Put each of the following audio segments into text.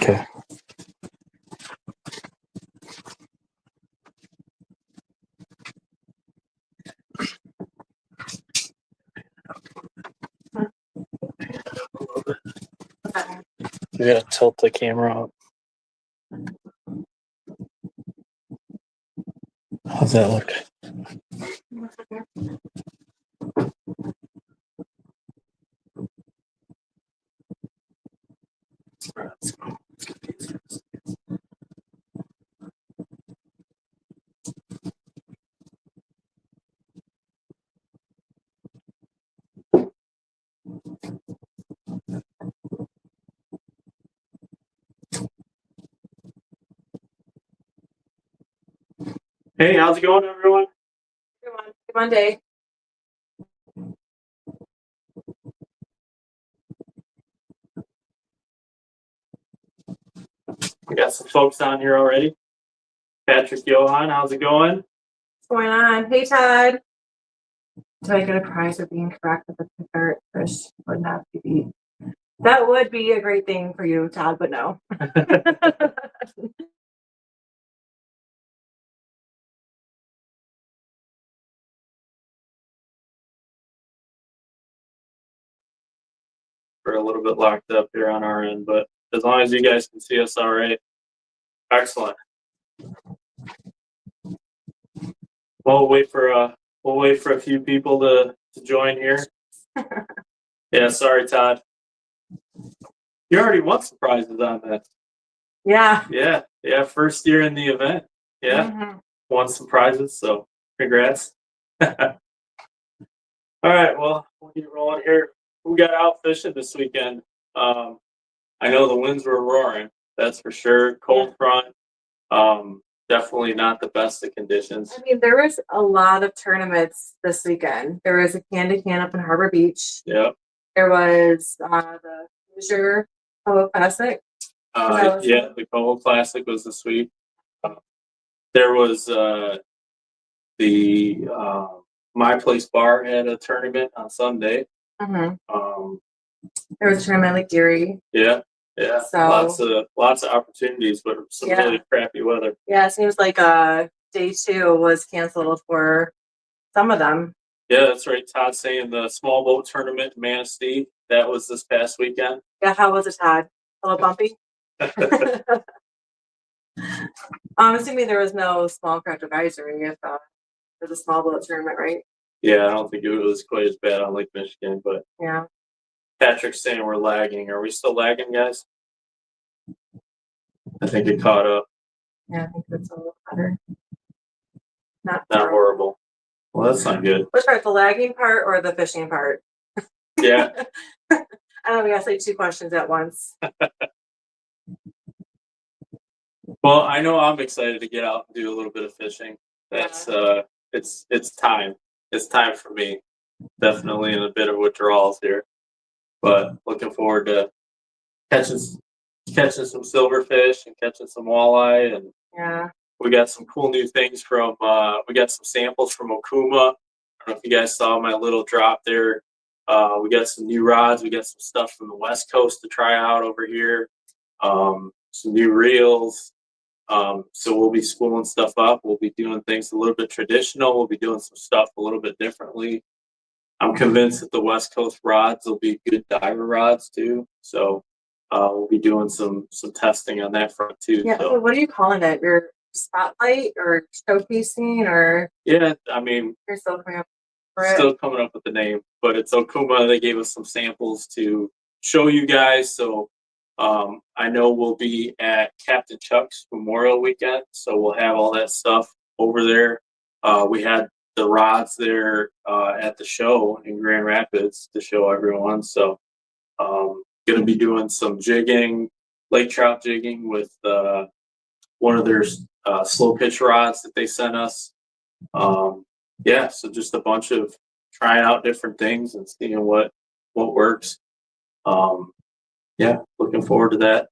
Okay. You gotta tilt the camera up. How's that look? Hey, how's it going, everyone? Good Monday. We got some folks on here already. Patrick, Johan, how's it going? What's going on? Hey, Todd. Do I get a prize for being correct with the picker fish would not be? That would be a great thing for you, Todd, but no. We're a little bit locked up here on our end, but as long as you guys can see us all right. Excellent. We'll wait for a few people to join here. Yeah, sorry, Todd. You already won some prizes on that. Yeah. Yeah. First year in the event. Yeah. Mm-hmm. Won some prizes, so congrats. All right, well, we'll get rolling here. We got out fishing this weekend. I know the winds were roaring, that's for sure. Cold front. Definitely not the best of conditions. I mean, there was a lot of tournaments this weekend. There was a can-to-can up in Harbor Beach. Yep. There was the Hoosier Polo Classic. The Coho Classic was this week. There was the My Place Bar had a tournament on Sunday. Mm-hmm. There was a tournament like Erie. Yeah. So lots of opportunities, but some really crappy weather. Yeah, it seems like day 2 was canceled for some of them. Yeah, that's right. Todd saying the small boat tournament in Manistee, that was this past weekend. Yeah, how was it, Todd? A little bumpy? I'm assuming there was no small craft advisory if there was a small boat tournament, right? Yeah, I don't think it was quite as bad on Lake Michigan, but yeah. Patrick's saying we're lagging. Are we still lagging, guys? I think it caught up. Yeah, I think that's a little better. Not horrible. Well, that's not good. Which part, the lagging part or the fishing part? Yeah. I don't know, we gotta say 2 questions at once. Well, I know I'm excited to get out and do a little bit of fishing. That's it's time. It's time for me. Definitely in a bit of withdrawals here. But looking forward to catching some silverfish and catching some walleye, and we got some cool new things from we got some samples from Okuma. I don't know if you guys saw my little drop there. We got some new rods. We got some stuff from the West Coast to try out over here. Some new reels. So we'll be spooling stuff up. We'll be doing things a little bit traditional. We'll be doing some stuff a little bit differently. I'm convinced that the West Coast rods will be good diver rods too. So we'll be doing some testing on that front too. Yeah. So what are you calling it? Your spotlight or showcasing or? Yeah, I mean, you're still coming up with the name, but it's Okuma. They gave us some samples to show you guys. So I know we'll be at Captain Chuck's Memorial Weekend, so we'll have all that stuff over there. We had the rods there at the show in Grand Rapids to show everyone. So going to be doing some jigging, lake trout jigging with one of their slow pitch rods that they sent us. So just a bunch of trying out different things and seeing what works. Looking forward to that.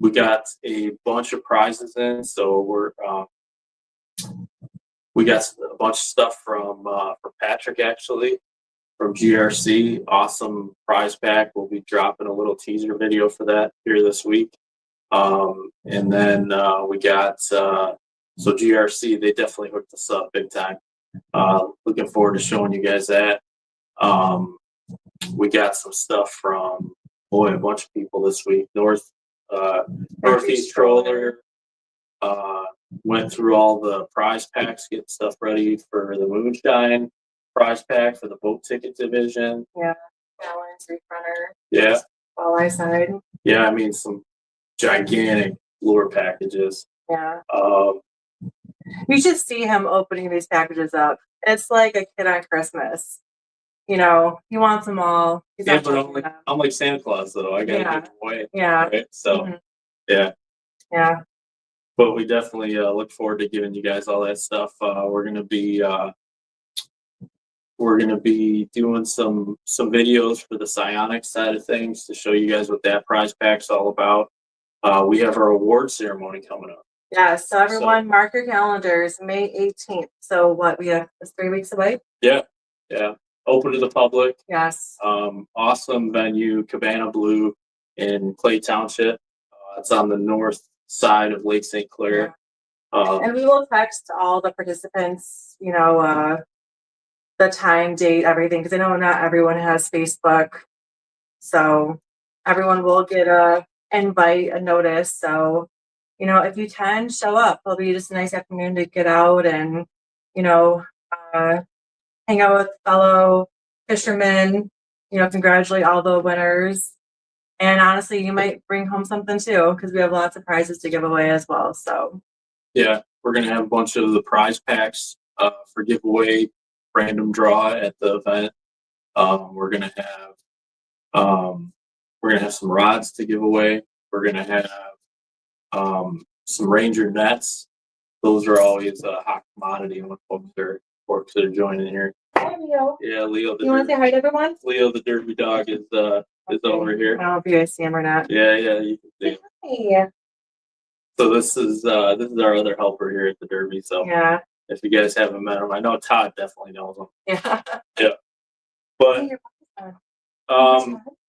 We got a bunch of prizes in, so we got a bunch of stuff from Patrick actually. from GRC. Awesome prize pack. We'll be dropping a little teaser video for that here this week. And then we got so GRC, they definitely hooked us up big time. Looking forward to showing you guys that. We got some stuff from a bunch of people this week. Northeast Troller went through all the prize packs, getting stuff ready for the Moonshine prize pack for the boat ticket division. Yeah, balance, reef runner. Yeah. Walleye side. Yeah, I mean some gigantic lure packages. Yeah. Um, You should see him opening these packages up. It's like a kid on Christmas. You know, he wants them all. He's yeah, not but touching them. I'm like Santa Claus though. I gotta Yeah. give them away. Yeah. Right? So Mhm. yeah. Yeah. But we definitely look forward to giving you guys all that stuff. We're gonna be doing some videos for the psionics side of things to show you guys what that prize pack's all about. We have our award ceremony coming up. Yeah. So everyone, mark your calendars. May 18th. So what? We have it's 3 weeks away. Yeah. Yeah. Open to the public. Yes. Awesome venue, Cabana Blue in Clay Township. It's on the north side of Lake St. Clair. And we will text all the participants, you know, the time, date, everything, because I know not everyone has Facebook. So everyone will get a invite, a notice. So, you know, if you can show up, it'll be just a nice afternoon to get out and, you know, hang out with fellow fishermen, you know, congratulate all the winners. And honestly, you might bring home something too, because we have lots of prizes to give away as well. So yeah, we're gonna have a bunch of the prize packs for giveaway, random draw at the event. We're gonna have some rods to give away. We're gonna have some Ranger nets. Those are always a hot commodity when folks are joining here. hi, Leo. Yeah, Leo. You want to say hi to everyone? Leo, the derby dog, is over here. I don't know if you guys see him or not. Yeah, you can see him. Hey. So this is our other helper here at the derby. So Yeah. if you guys haven't met him, I know Todd definitely knows him. Yeah. But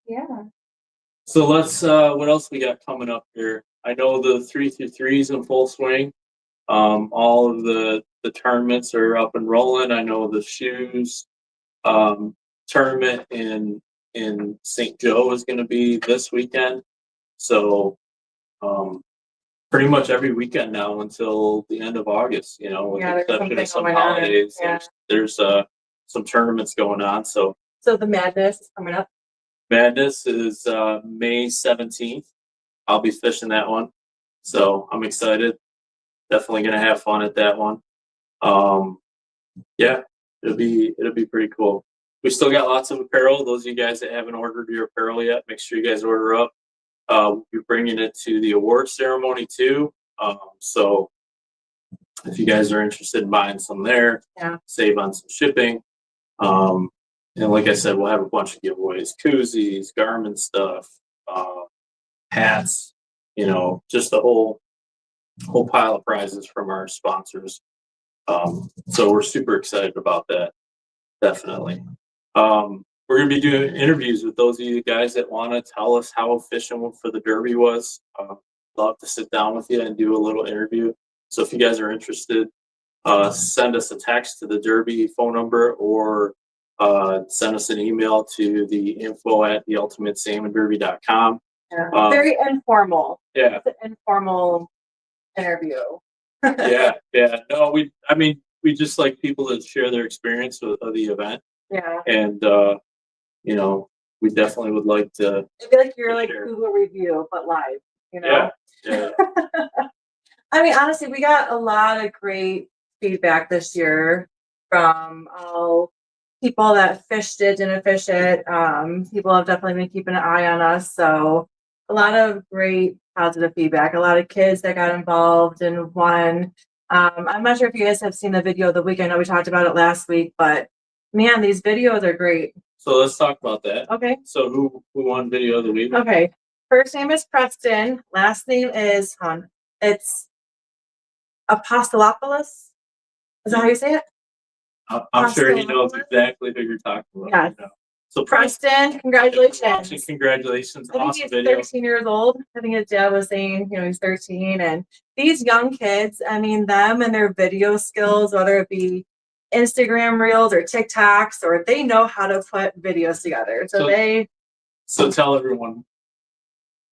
Yeah. so let's what else we got coming up here? I know the 3-3s in full swing. All of the tournaments are up and rolling. I know the shoes tournament in St. Joe is going to be this weekend. So pretty much every weekend now until the end of August, you know, with the exception of some holidays. Yeah. There's some tournaments going on. So the Madness is coming up. Madness is May 17th. I'll be fishing that one. So I'm excited. Definitely gonna have fun at that one. Yeah, it'll be pretty cool. We still got lots of apparel. Those of you guys that haven't ordered your apparel yet, make sure you guys order up. We'll be bringing it to the award ceremony too. So if you guys are interested in buying some there, save on some shipping. And like I said, we'll have a bunch of giveaways, koozies, Garmin stuff, hats, you know, just a whole pile of prizes from our sponsors. So we're super excited about that. Definitely. We're going to be doing interviews with those of you guys that want to tell us how fishing for the Derby was. Love to sit down with you and do a little interview. So if you guys are interested, send us a text to the Derby phone number or send us an email to the info@theultimatesalmonderby.com. Yeah. Very informal. Yeah. It's an informal interview. Yeah. No, we just like people to share their experience of the event. Yeah. And you know, we definitely would like to. I feel like you're like Google review, but live. You know. Yeah. I mean, honestly, we got a lot of great feedback this year from all people that fished it, didn't fish it. People have definitely been keeping an eye on us. So a lot of great positive feedback. A lot of kids that got involved and won. I'm not sure if you guys have seen the video of the week. I know we talked about it last week, but man, these videos are great. So let's talk about that. Okay. So who won video of the week? Okay. First name is Preston. Last name is it's Apostolopoulos. Is that how you say it? I'm sure he knows exactly who you're talking about. Yes. You know. So Preston, congratulations. Congratulations. I think Awesome he's video. 13 years old. I think his dad was saying, he's 13. And these young kids, I mean, them and their video skills, whether it be Instagram Reels or TikToks, or they know how to put videos together. So tell everyone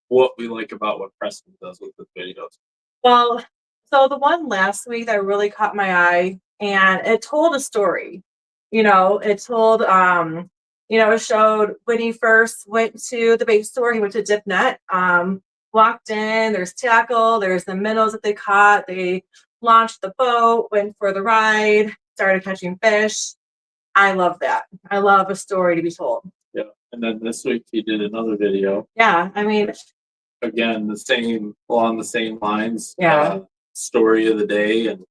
what we like about what Preston does with the videos. Well, so the one last week that really caught my eye, and it told a story. It told, it showed when he first went to the bait store, he went to DipNet, walked in, there's tackle, there's the minnows that they caught, they launched the boat, went for the ride, started catching fish. I love that. I love a story to be told. Yeah. And then this week he did another video. Yeah. I mean, again, along the same lines. Yeah. Story of the day, and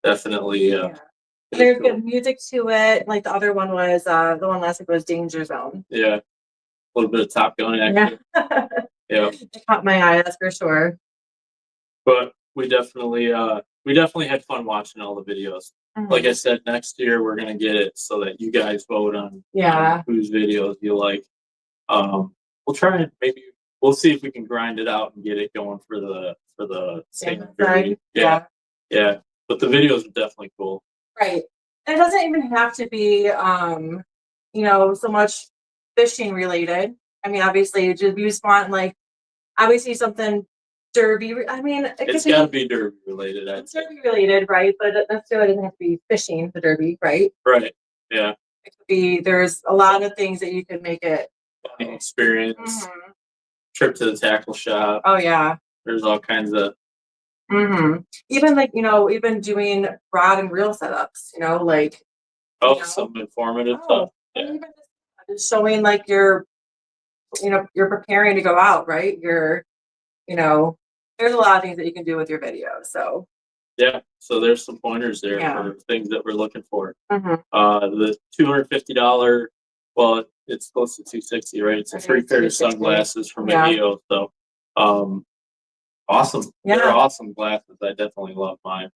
definitely. There's good music to it. Like the other one was, the one last week was Danger Zone. Yeah. A little bit of Top Gun action. Yeah. Yeah. It caught my eye, that's for sure. But we definitely had fun watching all the videos. Mm-hmm. Like I said, next year we're gonna get it so that you guys vote on whose videos you like. We'll try and we'll see if we can grind it out and get it going for the same derby. Yeah. But the videos are definitely cool. Right. And it doesn't even have to be so much fishing related. I mean, obviously you just want obviously something derby. I mean, it's got to be derby related. It's derby related, right? But it necessarily doesn't have to be fishing the derby, right? Right. Yeah. It could be. There's a lot of things that you could make it. Experience. Mm-hmm. Trip to the tackle shop. Oh yeah. There's all kinds of. Mm-hmm. Even even doing rod and reel setups. Some informative stuff. Yeah. Even just showing you're preparing to go out, right? There's a lot of things that you can do with your video. So yeah, so there's some pointers there for things that we're looking for. Mm-hmm. The $250, well, it's close to $260, right? It's a free pair of sunglasses from Mahio. So awesome. Yeah. They're awesome glasses. I definitely love mine.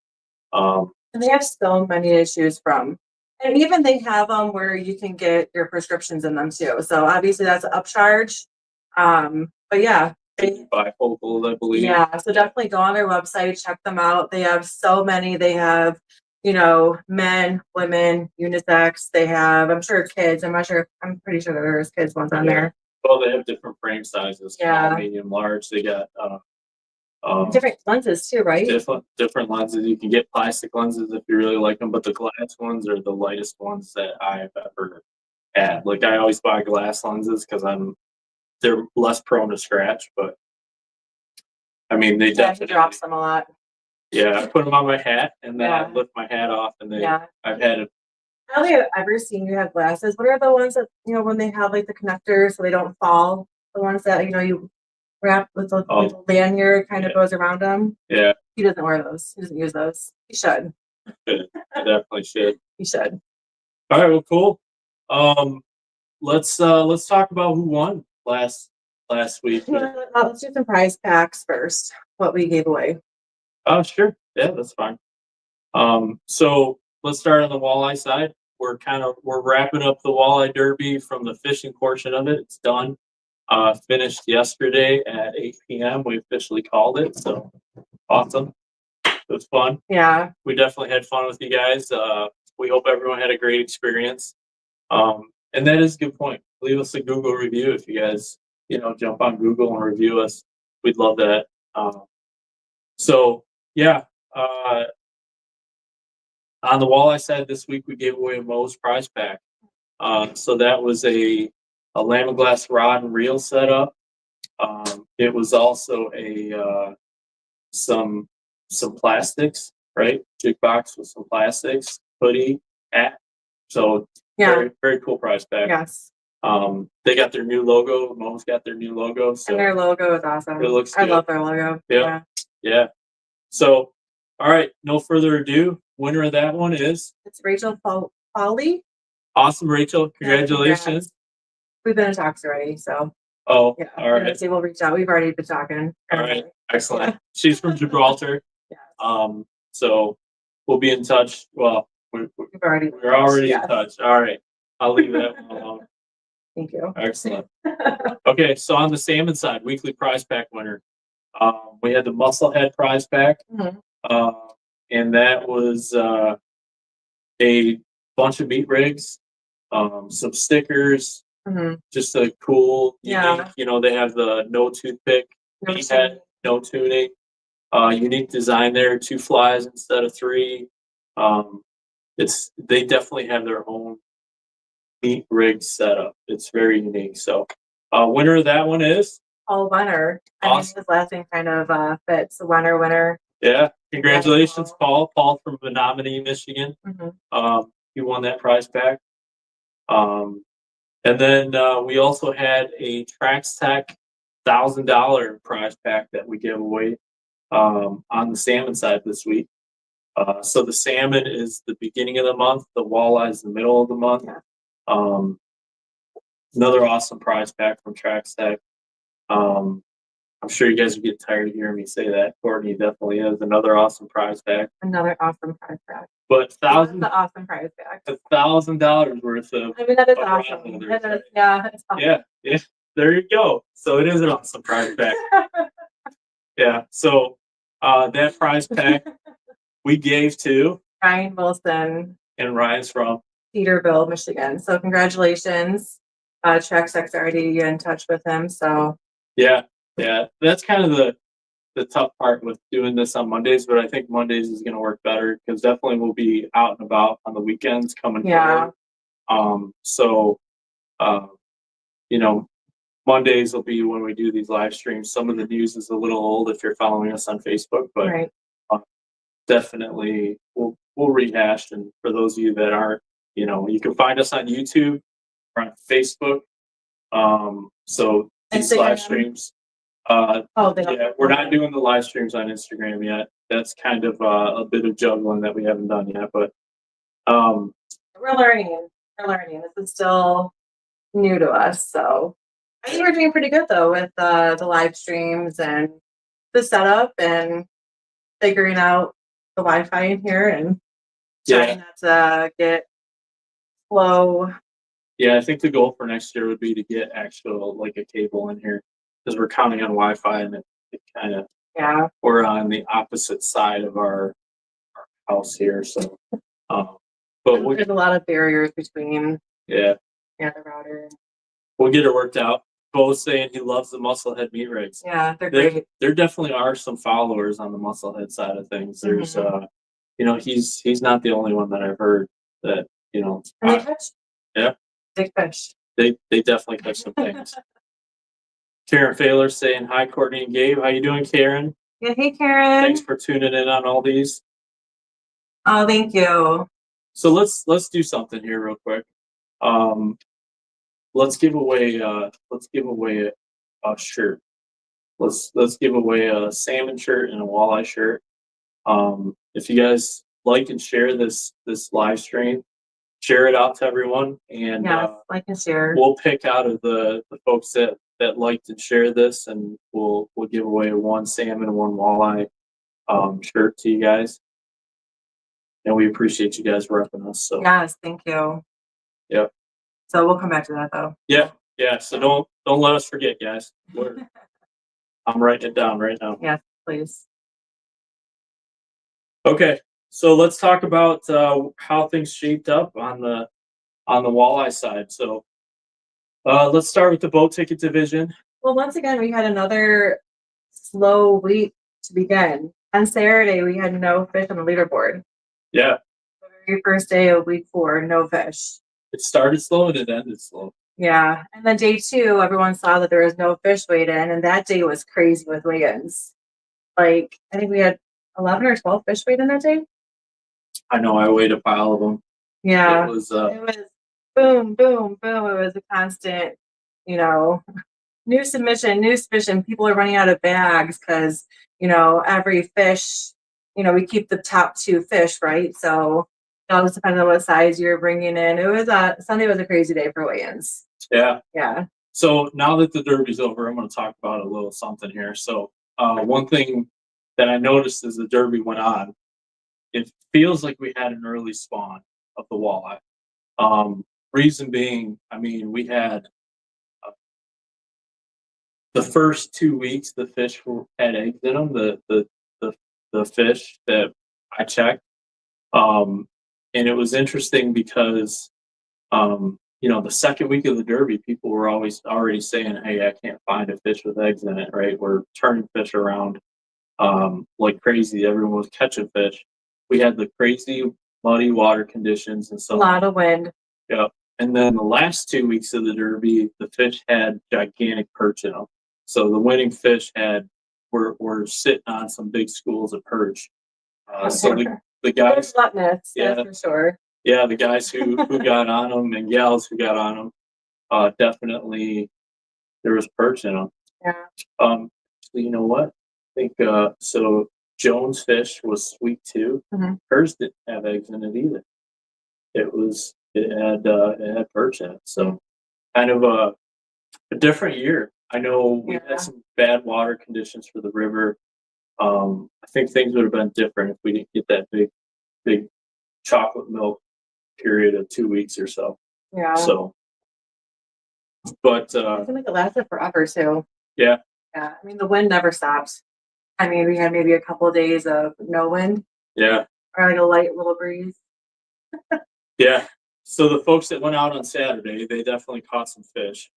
And they have so many to choose from. And even they have them where you can get your prescriptions in them too. So obviously that's an upcharge. But yeah. Bifocals, I believe. Yeah. So definitely go on their website, check them out. They have so many. They have, men, women, unisex. They have, I'm sure, kids. I'm pretty sure there's kids ones on there. Well, they have different frame sizes. Small, medium, large. They got different lenses too, right? Different lenses. You can get plastic lenses if you really like them, but the glass ones are the lightest ones that I've ever had. I always buy glass lenses because they're less prone to scratch. But I mean, they definitely drops them a lot. Yeah, I put them on my hat and then I lift my hat off, and I've had it. I don't think I've ever seen you have glasses. What are the ones that when they have the connectors so they don't fall? The ones that you wrap with the lanyard kind of goes around them. Yeah. He doesn't wear those. He doesn't use those. He should. I definitely should. He should. All right. Well, cool. Let's talk about who won last week. Let's do some prize packs first. What we gave away. Oh, sure. Yeah, that's fine. So let's start on the walleye side. We're wrapping up the walleye derby from the fishing portion of it. It's done. Finished yesterday at 8 p.m. We officially called it, so awesome. It was fun. Yeah. We definitely had fun with you guys. We hope everyone had a great experience. And that is a good point. Leave us a Google review if you guys, jump on Google and review us. We'd love that. On the walleye side this week, we gave away a Moe's prize pack. So that was a Lamiglass rod and reel setup. It was also some plastics, right? Jig box with some plastics, hoodie, hat. So very, very cool prize pack. Yes. They got their new logo. Moe's got their new logo. So and their logo is awesome. It looks good. I love their logo. Yeah. So, all right, no further ado. Winner of that one is? It's Rachel Foley. Awesome, Rachel. Congratulations. We've been in talks already, so. Oh, yeah. All right. We'll reach out. We've already been talking. All right. Excellent. She's from Gibraltar. So we'll be in touch. Well, We're already already yes. in touch. All right. I'll leave that one alone. Thank you. Excellent. Okay, so on the salmon side, weekly prize pack winner. We had the Musclehead prize pack, Mhm. and that was a bunch of meat rigs, some stickers, Mhm. just a cool, unique, Yeah. you know, they have the no toothpick, No meat head, no tuning, unique design there, 2 flies instead of 3. They definitely have their own meat rig setup. It's very unique. So, winner of that one is Paul Wenner. I mean, Awesome. his last name kind of fits. Winner. yeah. Congratulations, Paul. Paul. Paul from Menominee, Michigan. Mhm. He won that prize pack. And then we also had a Traxstech $1,000 prize pack that we gave away on the salmon side this week. So the salmon is the beginning of the month, the walleye is the middle of the month. Yeah. Another awesome prize pack from Traxstech. I'm sure you guys will get tired of hearing me say that. Courtney definitely is another awesome prize pack. Another awesome prize pack. But What's the awesome prize pack? $1,000 worth of. I mean, that is of awesome. rod holders, That is, right? yeah, it's awesome. Yeah, there you go. So it is an awesome prize pack. Yeah. So that prize pack we gave to Ryan Wilson, and Ryan's from. Cedarville, Michigan. So congratulations. Traxstech's already in touch with him. So Yeah. That's kind of the tough part with doing this on Mondays, but I think Mondays is going to work better because definitely we'll be out and about on the weekends coming yeah, forward. So, you know, Mondays will be when we do these live streams. Some of the news is a little old if you're following us on Facebook, but right. definitely we'll rehash. And for those of you that aren't, you can find us on YouTube or on Facebook. So these Instagram. live streams. Yeah, we're not doing the live streams on Instagram yet. That's kind of a bit of juggling that we haven't done yet, but we're learning. This is still new to us. So I think we're doing pretty good though with the live streams and the setup and figuring out the Wi-Fi in here and trying not to get slow. Yeah, I think the goal for next year would be to get actual like a cable in here because we're counting on Wi-Fi and it kind of we're on the opposite side of our house here, so but there's a lot of barriers between the router. We'll get it worked out. Bo's saying he loves the Musclehead meat rigs. Yeah, they're great. There definitely are some followers on the Musclehead side of things. There's he's not the only one that I've heard that and they catch big fish. They definitely catch some things. Karen Failer saying hi, Courtney and Gabe. How you doing, Karen? Yeah, hey Karen. Thanks for tuning in on all these. Oh, thank you. So let's do something here real quick. Let's give away a shirt. Let's give away a salmon shirt and a walleye shirt. If you guys like and share this live stream, share it out to everyone, and like and share. We'll pick out of the folks that liked and share this, and we'll give away one salmon and one walleye shirt to you guys. And we appreciate you guys repping us. So yes, thank you. Yep. So we'll come back to that though. Yeah. So don't let us forget, guys. I'm writing it down right now. Yes, please. Okay, so let's talk about how things shaped up on the walleye side. So let's start with the boat ticket division. Well, once again, we had another slow week to begin. On Saturday, we had no fish on the leaderboard. Yeah. The very first day of week 4, no fish. It started slow and it ended slow. Yeah. And then day 2, everyone saw that there was no fish weighed in, and that day was crazy with weigh-ins. Like, I think we had 11 or 12 fish weighed in that day. I know, I weighed a pile of them. Yeah. It was boom, boom, boom. It was a constant, new submission. People are running out of bags because, every fish, we keep the top 2 fish, right? So it all just depends on what size you're bringing in. Sunday was a crazy day for weigh-ins. Yeah. Yeah. So now that the Derby's over, I'm going to talk about a little something here. So one thing that I noticed as the Derby went on it feels like we had an early spawn of the walleye. Reason being, I mean, we had the first 2 weeks the fish had eggs in them. The fish that I checked, and it was interesting because the second week of the Derby, people were always already saying, "Hey, I can't find a fish with eggs in it." Right? We're turning fish around like crazy. Everyone was catching fish. We had the crazy muddy water conditions and A so lot of wind. Yep. And then the last 2 weeks of the Derby, the fish had gigantic perch in them. So the winning fish were sitting on some big schools of perch. So the guys, Gluttonous, yeah, that's for sure. yeah, the guys who got on them and gals who got on them, definitely there was perch in them. Yeah. So you know what? I think so. Jones fish was sweet too. Mhm. Hers didn't have eggs in it either. It had perch in it. So kind of a different year. I know we Yeah. had some bad water conditions for the river. I think things would have been different if we didn't get that big chocolate milk period of 2 weeks or so. Yeah. So, but I feel like it lasted forever too. yeah, Yeah. I mean, the wind never stopped. I mean, we had maybe a couple of days of no wind yeah, or like a light little breeze. yeah. So the folks that went out on Saturday, they definitely caught some fish.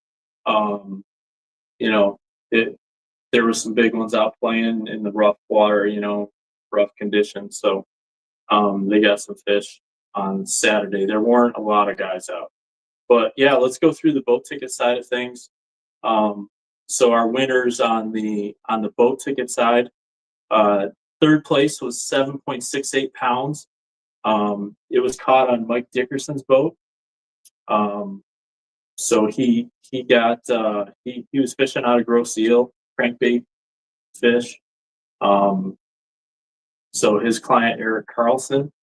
You know, there were some big ones out playing in the rough water, rough conditions. So they got some fish on Saturday. There weren't a lot of guys out. But yeah, let's go through the boat ticket side of things. So our winners on the boat ticket side, third place was 7.68 pounds. It was caught on Mike Dickerson's boat. So he got he was fishing out of gross eel, crankbait fish. So his client Eric Carlson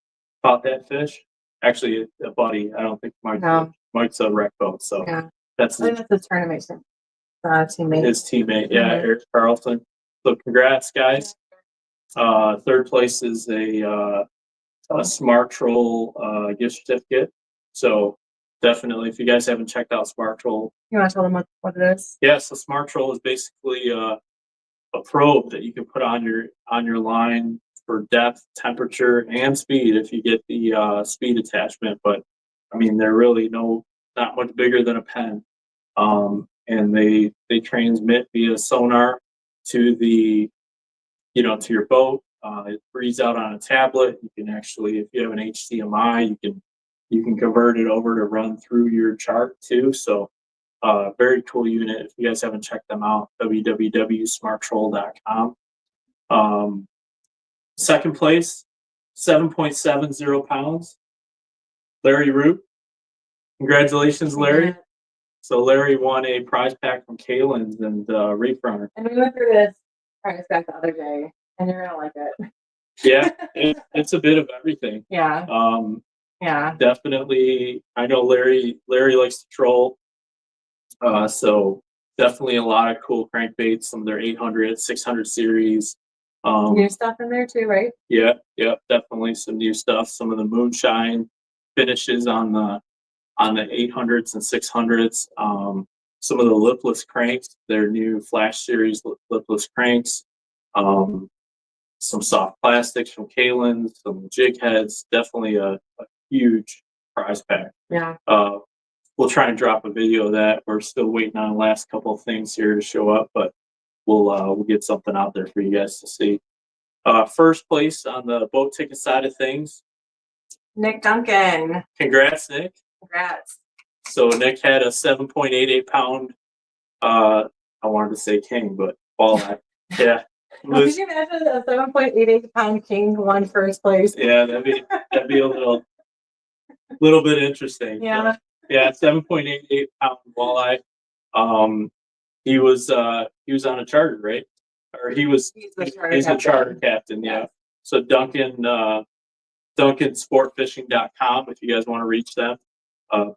caught that fish. Actually, a buddy. I don't think Mike's a wreck boat. So Yeah. that's I think that's his tournament teammate. his teammate. Yeah, Mhm. Eric Carlson. So congrats, guys. Third place is a Smart Troll gift certificate. So definitely, if you guys haven't checked out Smart Troll, You want to tell them what it is? yeah, so Smart Troll is basically a probe that you can put on your line for depth, temperature, and speed if you get the speed attachment. But I mean, they're really not much bigger than a pen, and they transmit via sonar to to your boat. It reads out on a tablet. You can actually, if you have an HDMI, you can convert it over to run through your chart too. So very cool unit. If you guys haven't checked them out, www.smarttroll.com. Second place, 7.70 pounds, Larry Root. Congratulations, Larry. Yeah. So Larry won a prize pack from Kalen's and Reef Runner. And we went through this price back the other day, and you're gonna like it. Yeah, it's a bit of everything. Yeah. Yeah. Definitely. I know Larry likes to troll. So definitely a lot of cool crankbaits, some of their 800, 600 series. New stuff in there too, right? Yeah, definitely some new stuff. Some of the moonshine finishes on the 800s and 600s. Some of the lipless cranks, their new Flash series lipless cranks. Some soft plastics from Kalen's, some jig heads. Definitely a huge prize pack. Yeah. We'll try and drop a video of that. We're still waiting on the last couple of things here to show up, but we'll get something out there for you guys to see. First place on the boat ticket side of things, Nick Duncan. Congrats, Nick. Congrats. So Nick had a 7.88 pound. I wanted to say king, but walleye. Yeah. Could you imagine a 7.88 pound king won first place? Yeah, that'd be a little bit interesting. Yeah. So, yeah, 7.88 pound walleye. He was on a charter, right? Or he's the charter captain, yeah. So Duncan, DuncanSportFishing.com if you guys want to reach them.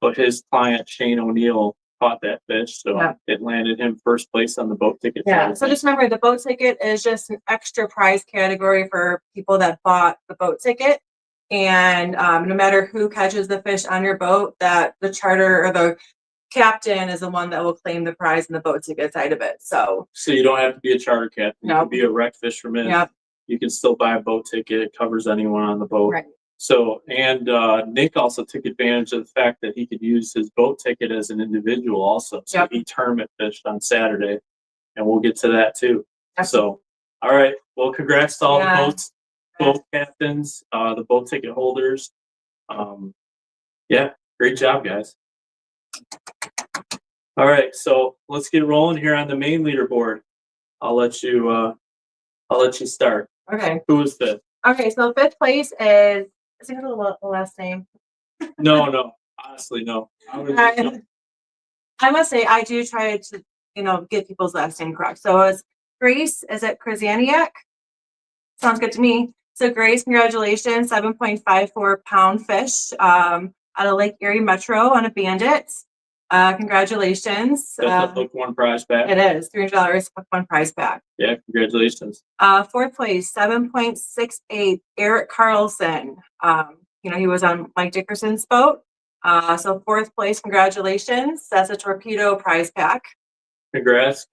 But his client Shane O'Neill caught that fish, so it landed him first place on the boat ticket. Yeah. So just remember, the boat ticket is just an extra prize category for people that bought the boat ticket. And no matter who catches the fish on your boat, that the charter or the captain is the one that will claim the prize and the boat ticket side of it. So you don't have to be a charter captain. You No. can be a wreck fisherman. Yep. You can still buy a boat ticket. It covers anyone on the boat. right. So, and Nick also took advantage of the fact that he could use his boat ticket as an individual also. So Yep. he tournament fished on Saturday, and we'll get to that too. Yep. So, all right. Well, congrats to all Yeah. the boats, boat captains, the boat ticket holders. Yeah, great job, guys. All right, so let's get rolling here on the main leaderboard. I'll let you start. Okay. Who was fifth? Okay. So fifth place is he the last name? No, honestly, no. I must say I do try to get people's last name correct. So it's Grace. Is it Krasaniak? Sounds good to me. So Grace, congratulations, 7.54 pound fish out of Lake Erie Metro on a Bandit. Congratulations. That's a hook one prize back. It is $300 one prize back. Yeah, congratulations. Fourth place, 7.68, Eric Carlson. He was on Mike Dickerson's boat. So fourth place, congratulations. That's a torpedo prize pack. Congrats.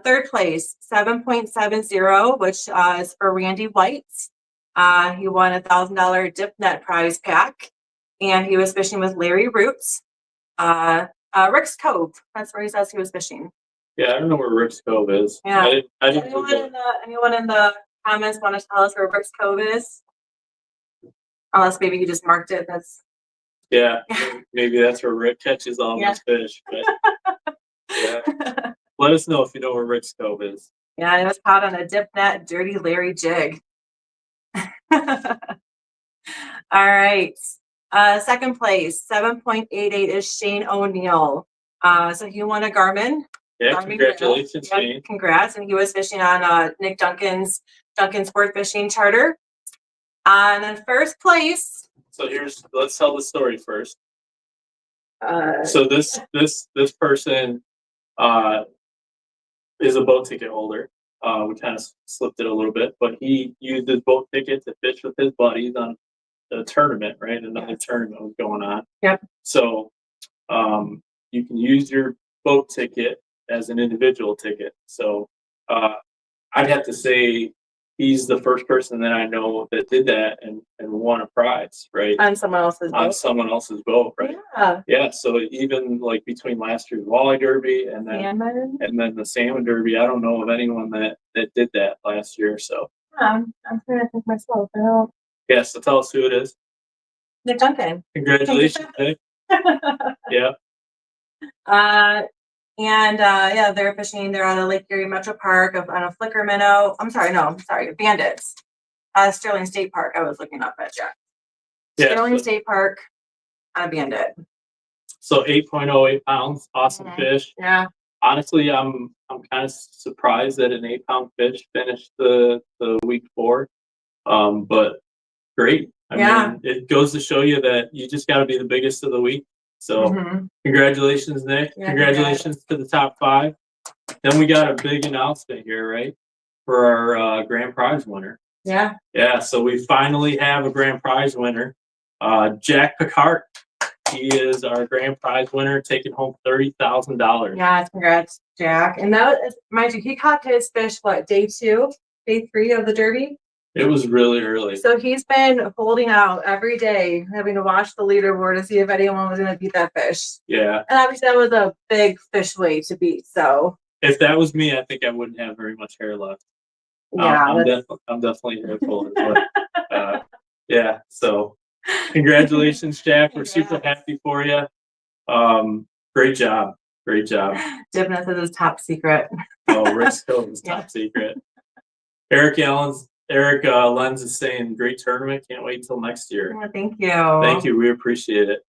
Third place, 7.70, which is for Randy White. He won $1,000 dip net prize pack, and he was fishing with Larry Roots. Rick's Cove. That's where he says he was fishing. Yeah, I don't know where Rick's Cove is. Yeah. I didn't Anyone in the comments want to tell us where Rick's Cove is? Unless maybe he just marked it. Yeah, maybe that's where Rick catches all his fish. But yeah, let us know if you know where Rick's Cove is. Yeah, it was caught on a dip net, Dirty Larry jig. All right. Second place, 7.88 is Shane O'Neill. So he won a Garmin. Yeah, Garmin congratulations, Yep, Shane. Congrats. And he was fishing on Nick Duncan's Sport Fishing Charter. And then first place. So let's tell the story first. So this person is a boat ticket holder. We kind of slipped it a little bit, but he used his boat ticket to fish with his buddies on the tournament, right? Another tournament was going on. Yep. So you can use your boat ticket as an individual ticket. So I'd have to say he's the first person that I know that did that and won a prize, right? On someone else's boat. On someone else's boat, right? Yeah. Yeah. So even like between last year's Walleye Derby and then the Salmon Derby, I don't know of anyone that did that last year. So I'm trying to think myself. I don't. Yeah, so tell us who it is. Nick Duncan. Congratulations, Nick. Yeah. They're fishing. They're on the Lake Erie Metro Park on a flicker minnow. Bandits. Sterling State Park. I was looking up at Jack. Sterling State Park on a Bandit. So 8.08 pounds, awesome fish. Yeah. Honestly, I'm kind of surprised that an 8-pound fish finished the week 4. But great. I mean, it goes to show you that you just got to be the biggest of the week. So congratulations, Nick. Yeah, congratulations to the top 5. Then we got a big announcement here, right? For our grand prize winner. Yeah. Yeah, so we finally have a grand prize winner. Jack Picard. He is our grand prize winner, taking home $30,000. Yeah, congrats, Jack. And that is, mind you, he caught his fish, day 3 of the Derby? It was really early. So he's been holding out every day, having to watch the leaderboard to see if anyone was going to beat that fish. Yeah. And obviously that was a big fish weight to beat, so. If that was me, I think I wouldn't have very much hair left. Yeah. I'm definitely hair full. Yeah, so congratulations, Jack. We're super happy for you. Great job. Dipness is his top secret. Oh, Rick's Cove is top secret. Eric Lenz is saying, great tournament. Can't wait till next year. Yeah, thank you. Thank you. We appreciate it.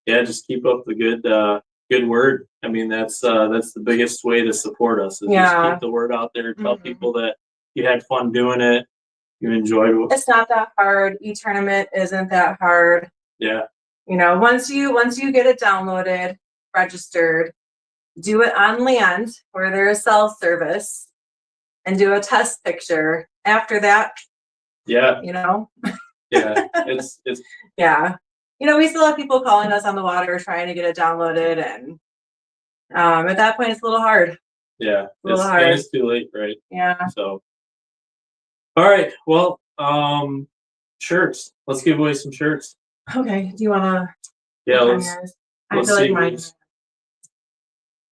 Yeah, just keep up the good word. I mean, that's the biggest way to support us. Is just keep the word out there. Tell people that you had fun doing it. You enjoyed it. It's not that hard. E-tournament isn't that hard. Yeah. Once you get it downloaded, registered, do it on land where there is cell service, and do a test picture. After that, Yeah, it's Yeah. You know, we still have people calling us on the water trying to get it downloaded, and at that point it's a little hard. yeah, A little and hard. it's too late, right? Yeah. So, all right, well, shirts. Let's give away some shirts. Okay. Do you wanna Yeah, click on let's yours? I let's feel like see mine who's-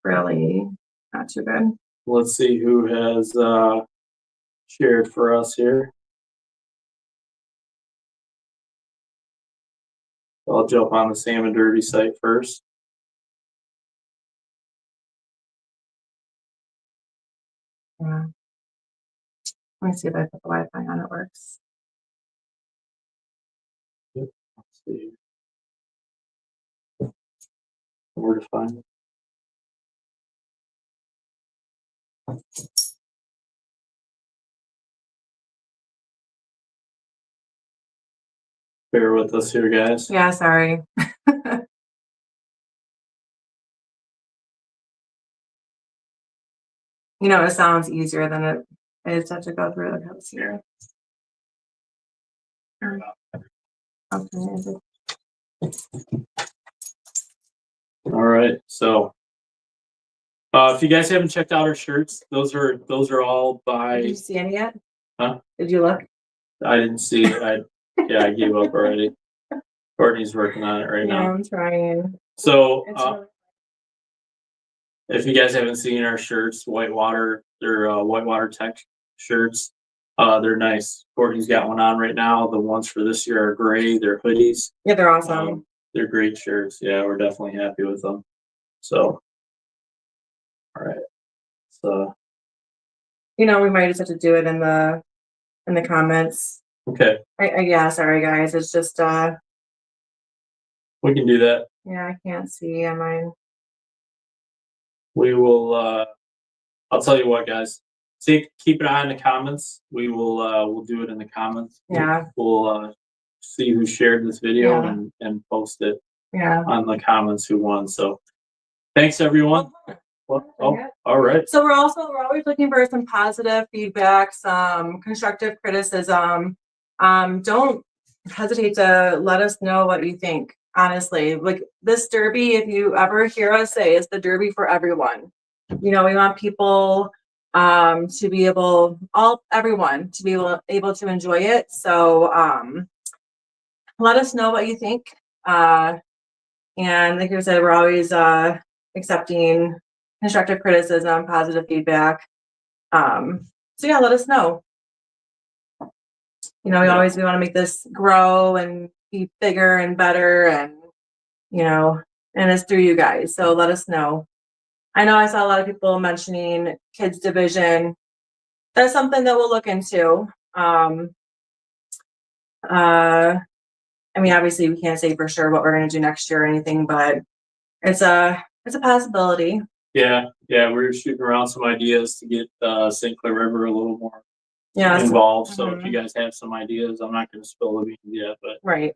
really not too good. let's see who has shared for us here. I'll jump on the Salmon Derby site first. Yeah. Let me see if I put the Wi-Fi on, it works. Let's see. Where to find it? Bear with us here, guys. Yeah, sorry. You know, it sounds easier than it is to go through the house here. Okay. All right, so if you guys haven't checked out our shirts, those are all by. Did you see any yet? Huh? Did you look? I didn't see it. I gave up already. Courtney's working on it right Yeah, now. I'm trying. So It's really- if you guys haven't seen our shirts, Whitewater, they're Whitewater Tech shirts. They're nice. Courtney's got one on right now. The ones for this year are gray. They're hoodies. Yeah, they're awesome. They're great shirts. Yeah, we're definitely happy with them. So, all right. So, You know, we might just have to do it in the comments. okay, Yeah, sorry guys. It's just we can do that. yeah, I can't see on mine. We will. I'll tell you what, guys. Keep an eye on the comments. We will. We'll do it in the comments. Yeah. We'll see who shared this video Yeah. and post it Yeah. on the comments who won. So, thanks everyone. Well, all right. So we're always looking for some positive feedback, some constructive criticism. Don't hesitate to let us know what you think. Honestly, like this derby, if you ever hear us say, it's the derby for everyone. You know, we want people to be everyone to be able to enjoy it. So let us know what you think. And like I said, we're always accepting constructive criticism, positive feedback. So yeah, let us know. You know, we want to make this grow and be bigger and better, and you know, and it's through you guys. So let us know. I know I saw a lot of people mentioning kids division. That's something that we'll look into. I mean, obviously we can't say for sure what we're going to do next year or anything, but it's a possibility. Yeah, we're shooting around some ideas to get St. Clair River a little more involved. So if you guys have some ideas, I'm not going to spill the beans yet, but right.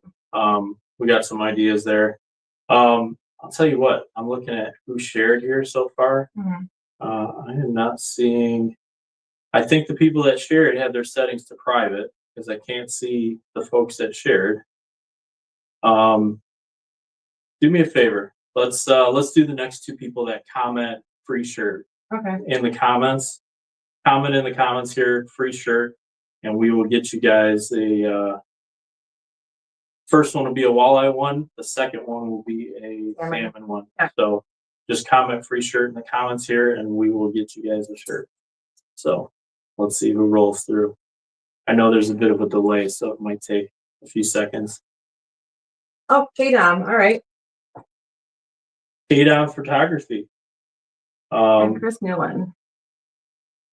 We got some ideas there. I'll tell you what, I'm looking at who shared here so far. I am not seeing. I think the people that shared had their settings to private because I can't see the folks that shared. Do me a favor. Let's do the next two people that comment free shirt. Okay. In the comments. Comment in the comments here, free shirt, and we will get you guys a first one will be a walleye one, the second one will be a salmon one. Yeah. So just comment free shirt in the comments here and we will get you guys a shirt. So let's see who rolls through. I know there's a bit of a delay, so it might take a few seconds. Oh, K-Dom, all right. K-Dom Photography. And Chris Newland.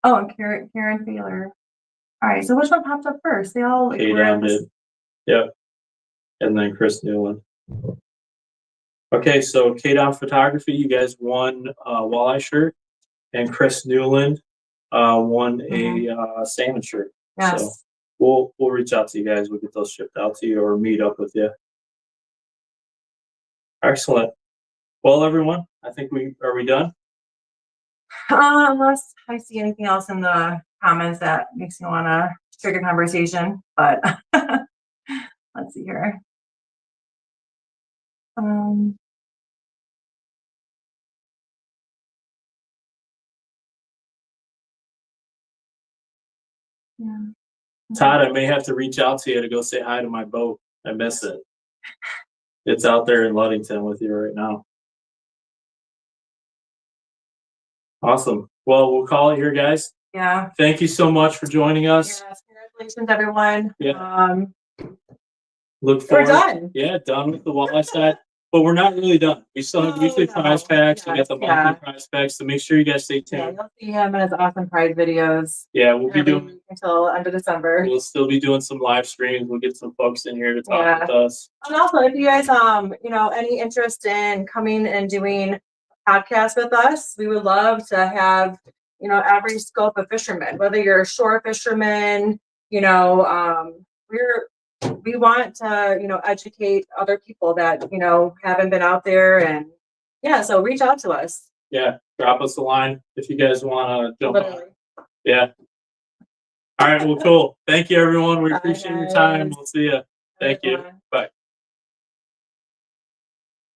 Oh, and Karen Taylor. All right, so which one popped up first? They all like, K-Dom did. Yep. And then Chris Newland. Okay, so K-Dom Photography, you guys won a walleye shirt, and Chris Newland won a salmon shirt. Yes. So we'll reach out to you guys. We'll get those shipped out to you or meet up with you. Excellent. Well, everyone, I think are we done? Unless I see anything else in the comments that makes me want to trigger conversation, but let's see here. Yeah. Todd, I may have to reach out to you to go say hi to my boat. I miss it. It's out there in Ludington with you right now. Awesome. Well, we'll call it here, guys. Yeah. Thank you so much for joining us. Yes, congratulations, everyone. Yeah. Look forward. We're done. Yeah, done with the walleye side. But we're not really done. We still have weekly prize packs. We got the monthly prize packs. So make sure you guys stay Yeah, tuned. you'll see him in his awesome prize videos. Yeah, we'll be every doing week until end of December. We'll still be doing some live streams. We'll get some folks in here to talk with us. And also, if you guys, any interest in coming and doing a podcast with us, we would love to have, every scope of fishermen, whether you're a shore fisherman, we want to, educate other people that, haven't been out there, and so reach out to us. Yeah, drop us a line if you guys want to jump on. Yeah. All right, well, cool. Thank you, everyone. We appreciate your time. We'll see you. Thank you. Bye.